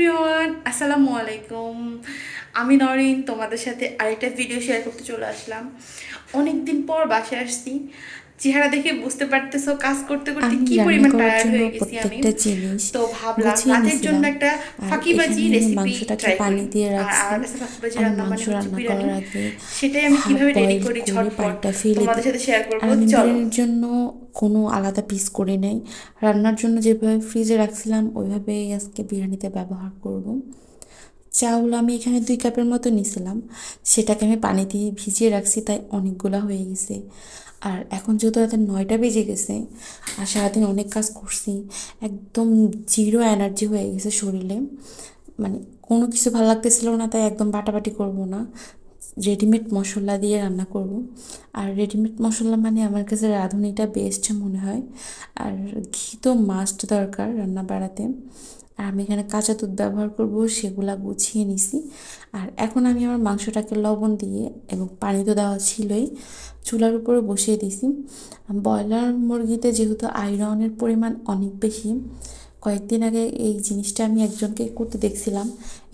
Everyone, আসসালামু আলাইকুম। আমি নরিন তোমাদের সাথে আরেকটা ভিডিও শেয়ার করতে চলে আসলাম। অনেক দিন পর বাসায় আসছি। চেহারা দেখে বুঝতে পারতেছো কাজ করতে করতে আমি কি রান্না পরিমাণ করার টায়ার্ড জন্য হয়ে গেছি আমি। প্রত্যেকটা জিনিস তো ভাবলাম গুছিয়ে রাতের জন্য নিছিলাম। একটা আর ফাঁকিবাজি এখানে আমি রেসিপি মাংসটাকে ট্রাই পানি করি। দিয়ে আর রাখছি। আমার কাছে ফাঁকিবাজি আমি রান্না মানে মাংস হচ্ছে রান্না বিরিয়ানি। করার আগে সেটাই আমি হাফ কিভাবে রেডি বয়েল করি করে ঝটপট পানিটা ফেলে তোমাদের দিই। সাথে শেয়ার আর করবো, আমি চলো। বিরিয়ানির জন্য কোনো আলাদা পিস করি নাই। রান্নার জন্য যেভাবে ফ্রিজে রাখছিলাম ওইভাবেই আজকে বিরিয়ানিতে ব্যবহার করব। চাউল আমি এখানে 2 কাপের মতো নিয়েছিলাম। সেটাকে আমি পানি দিয়ে ভিজিয়ে রাখছি, তাই অনেকগুলা হয়ে গেছে। আর এখন যেহেতু রাতে 9টা বেজে গেছে আর সারাদিন অনেক কাজ করছি, একদম জিরো এনার্জি হয়ে গেছে শরীরে। মানে কোনো কিছু ভালো লাগতেছিল না, তাই একদম বাটাবাটি করব না, রেডিমেড মশলা দিয়ে রান্না করব। আর রেডিমেড মশলা মানে আমার কাছে রাঁধুনিটা বেস্ট মনে হয়। আর ঘি তো মাস্ট দরকার রান্না বাড়াতে। আর আমি এখানে কাঁচা দুধ ব্যবহার করব, সেগুলা গুছিয়ে নিছি। আর এখন আমি আমার মাংসটাকে লবণ দিয়ে এবং পানি তো দেওয়া ছিলই, চুলার উপরে বসিয়ে দিছি। ব্রয়লার মুরগিতে যেহেতু আয়রনের পরিমাণ অনেক বেশি, কয়েকদিন আগে এই জিনিসটা আমি একজনকে করতে দেখছিলাম।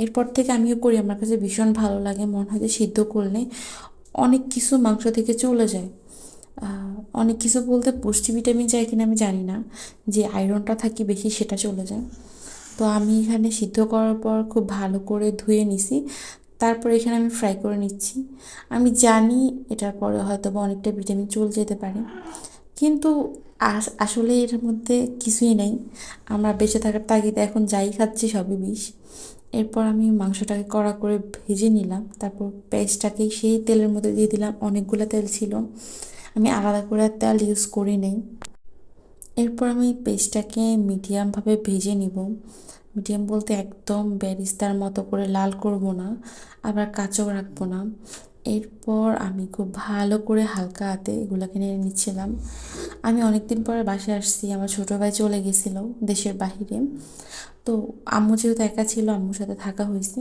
এরপর থেকে আমিও করি, আমার কাছে ভীষণ ভালো লাগে। মনে হয় যে সিদ্ধ করলে অনেক কিছু মাংস থেকে চলে যায়। অনেক কিছু বলতে পুষ্টি ভিটামিন যায় কিনা আমি জানি না, যে আয়রনটা থাকে বেশি সেটা চলে যায়। তো আমি এখানে সিদ্ধ করার পর খুব ভালো করে ধুয়ে নিছি। তারপর এখানে আমি ফ্রাই করে নিচ্ছি। আমি জানি এটার পরে হয়তো বা অনেকটা ভিটামিন চলে যেতে পারে, কিন্তু আসলে এর মধ্যে কিছুই নেই। আমরা বেঁচে থাকার তাগিদে এখন যাই খাচ্ছি সবই বিষ। এরপর আমি মাংসটাকে কড়া করে ভেজে নিলাম, তারপর পেঁয়াজটাকে সেই তেলের মধ্যে দিয়ে দিলাম। অনেকগুলো তেল ছিল, আমি আলাদা করে আর তেল ইউজ করি নাই। এরপর আমি পেস্টটাকে মিডিয়ামভাবে ভেজে নিব। মিডিয়াম বলতে একদম বেরেস্তার মতো করে লাল করব না, আবার কাঁচাও রাখবো না। এরপর আমি খুব ভালো করে হালকা হাতে এগুলোকে নেড়ে নিচ্ছিলাম। আমি অনেকদিন পরে বাসায় আসছি, আমার ছোটো ভাই চলে গেছিলো দেশের বাহিরে। তো আম্মু যেহেতু একা ছিল, আম্মুর সাথে থাকা হয়েছে।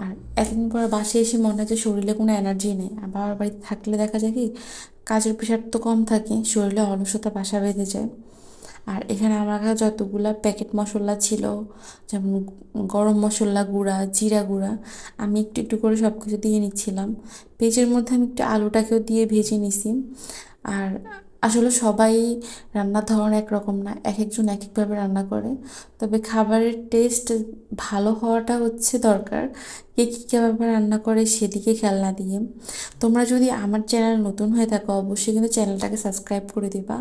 আর এতদিন পর বাসায় এসে মনে হয় যে শরীরে কোনো এনার্জি নেই। আর বাবার বাড়িতে থাকলে দেখা যায় কি, কাজের প্রেশার তো কম থাকে, শরীরে অলসতা বাসা বেঁধে যায়। আর এখানে আমার কাছে যতগুলা প্যাকেট মশলা ছিল, যেমন গরম মশলা গুঁড়া, জিরা গুঁড়া, আমি একটু একটু করে সব কিছু দিয়ে নিচ্ছিলাম। পেঁয়াজের মধ্যে আমি একটু আলুটাকেও দিয়ে ভেজে নিছি। আর আসলে সবাই রান্নার ধরন একরকম না, এক একজন এক একভাবে রান্না করে। তবে খাবারের টেস্ট ভালো হওয়াটা হচ্ছে দরকার। কে কী কীভাবে রান্না করে সেদিকে খেয়াল না দিয়ে, তোমরা যদি আমার চ্যানেল নতুন হয়ে থাকো অবশ্যই কিন্তু চ্যানেলটাকে সাবস্ক্রাইব করে দিবা।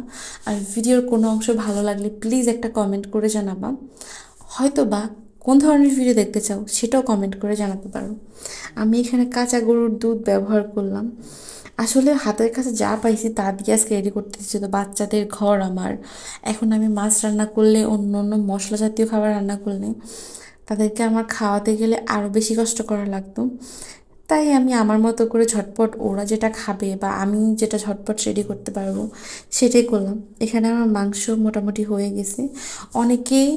আর ভিডিওর কোনো অংশ ভালো লাগলে প্লিজ একটা কমেন্ট করে জানাবা। হয়তো বা কোন ধরনের ভিডিও দেখতে চাও সেটাও কমেন্ট করে জানাতে পারো। আমি এখানে কাঁচা গরুর দুধ ব্যবহার করলাম। আসলে হাতের কাছে যা পাইছি তা দিয়ে আজকে রেডি করতেছি, তো বাচ্চাদের ঘর আমার। এখন আমি মাছ রান্না করলে, অন্য অন্য মশলা জাতীয় খাবার রান্না করলে তাদেরকে আমার খাওয়াতে গেলে আরও বেশি কষ্ট করা লাগতো। তাই আমি আমার মতো করে ঝটপট ওরা যেটা খাবে বা আমি যেটা ঝটপট রেডি করতে পারবো সেটাই করলাম। এখানে আমার মাংস মোটামুটি হয়ে গেছে। অনেকেই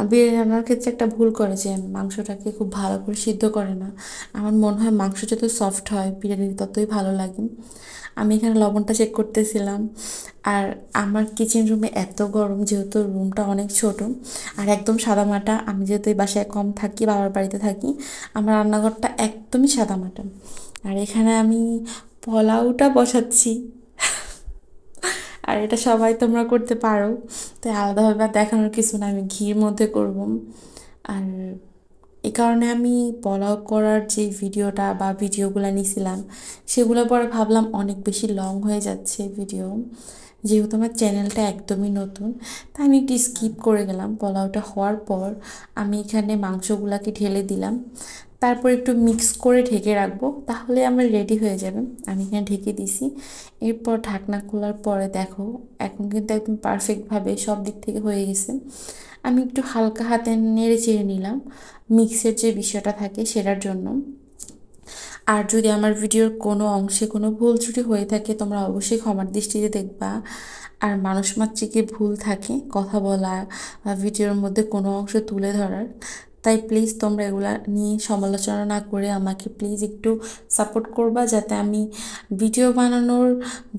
বিরিয়ানি রান্নার ক্ষেত্রে একটা ভুল করে যে মাংসটাকে খুব ভালো করে সিদ্ধ করে না। আমার মনে হয় মাংস যত সফট হয় বিরিয়ানি ততই ভালো লাগে। আমি এখানে লবণটা চেক করতেছিলাম। আর আমার কিচেন রুমে এত গরম, যেহেতু রুমটা অনেক ছোট আর একদম সাদামাটা। আমি যেহেতু এই বাসায় কম থাকি, বাবার বাড়িতে থাকি, আমার রান্নাঘরটা একদমই সাদামাটা। আর এখানে আমি পোলাওটা বসাচ্ছি। আর এটা সবাই তোমরা করতে পারো, তাই আলাদাভাবে আর দেখানোর কিছু না, আমি ঘির মধ্যে করব। আর এই কারণে আমি পোলাও করার যে ভিডিওটা বা ভিডিওগুলো নিয়েছিলাম সেগুলো পরে ভাবলাম অনেক বেশি লং হয়ে যাচ্ছে ভিডিও, যেহেতু আমার চ্যানেলটা একদমই নতুন। তাই আমি একটু স্কিপ করে গেলাম। পোলাওটা হওয়ার পর আমি এখানে মাংসগুলাকে ঢেলে দিলাম, তারপর একটু মিক্স করে ঢেকে রাখবো, তাহলে আমার রেডি হয়ে যাবে। আমি এখানে ঢেকে দিছি। এরপর ঢাকনা খোলার পরে দেখো, এখন কিন্তু একদম পারফেক্টভাবে সব দিক থেকে হয়ে গেছে। আমি একটু হালকা হাতে নেড়ে চেড়ে নিলাম মিক্সের যে বিষয়টা থাকে সেটার জন্য। আর যদি আমার ভিডিওর কোনো অংশে কোনো ভুল ত্রুটি হয়ে থাকে তোমরা অবশ্যই ক্ষমার দৃষ্টিতে দেখবা। আর মানুষ মাত্রই ভুল থাকে কথা বলা বা ভিডিওর মধ্যে কোনো অংশ তুলে ধরার, তাই প্লিজ তোমরা এগুলা নিয়ে সমালোচনা না করে আমাকে প্লিজ একটু সাপোর্ট করবা, যাতে আমি ভিডিও বানানোর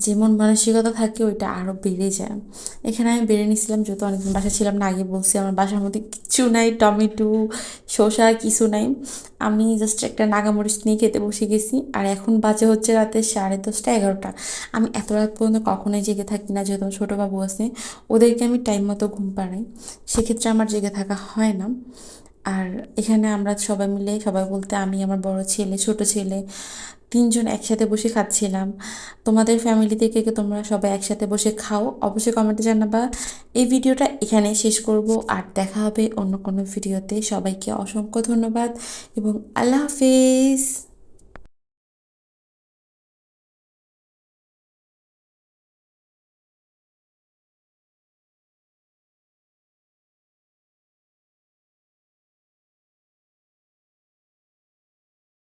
যে মন মানসিকতা থাকে ওইটা আরও বেড়ে যায়। এখানে আমি বেড়ে নিছিলাম, যেহেতু অনেকদিন বাসা ছিলাম না, আগে বলছি আমার বাসার মধ্যে কিচ্ছু নাই, টমেটো শসা কিছু নাই। আমি জাস্ট একটা নাগামরিচ নিয়ে খেতে বসে গেছি। আর এখন বাজে হচ্ছে রাতে 10:30 11টা। আমি এত রাত পর্যন্ত কখনোই জেগে থাকি না, যেহেতু আমার ছোটো বাবু আছে, ওদেরকে আমি টাইম মতো ঘুম পাড়াই, সেক্ষেত্রে আমার জেগে থাকা হয় না। আর এখানে আমরা সবাই মিলে, সবাই বলতে আমি, আমার বড় ছেলে, ছোট ছেলে, তিনজন একসাথে বসে খাচ্ছিলাম। তোমাদের ফ্যামিলি থেকে কে তোমরা সবাই একসাথে বসে খাও, অবশ্যই কমেন্টে জানাবা। এই ভিডিওটা এখানে শেষ করব, আর দেখা হবে অন্য কোনো ভিডিওতে। সবাইকে অসংখ্য ধন্যবাদ এবং আল্লাহ হাফেজ।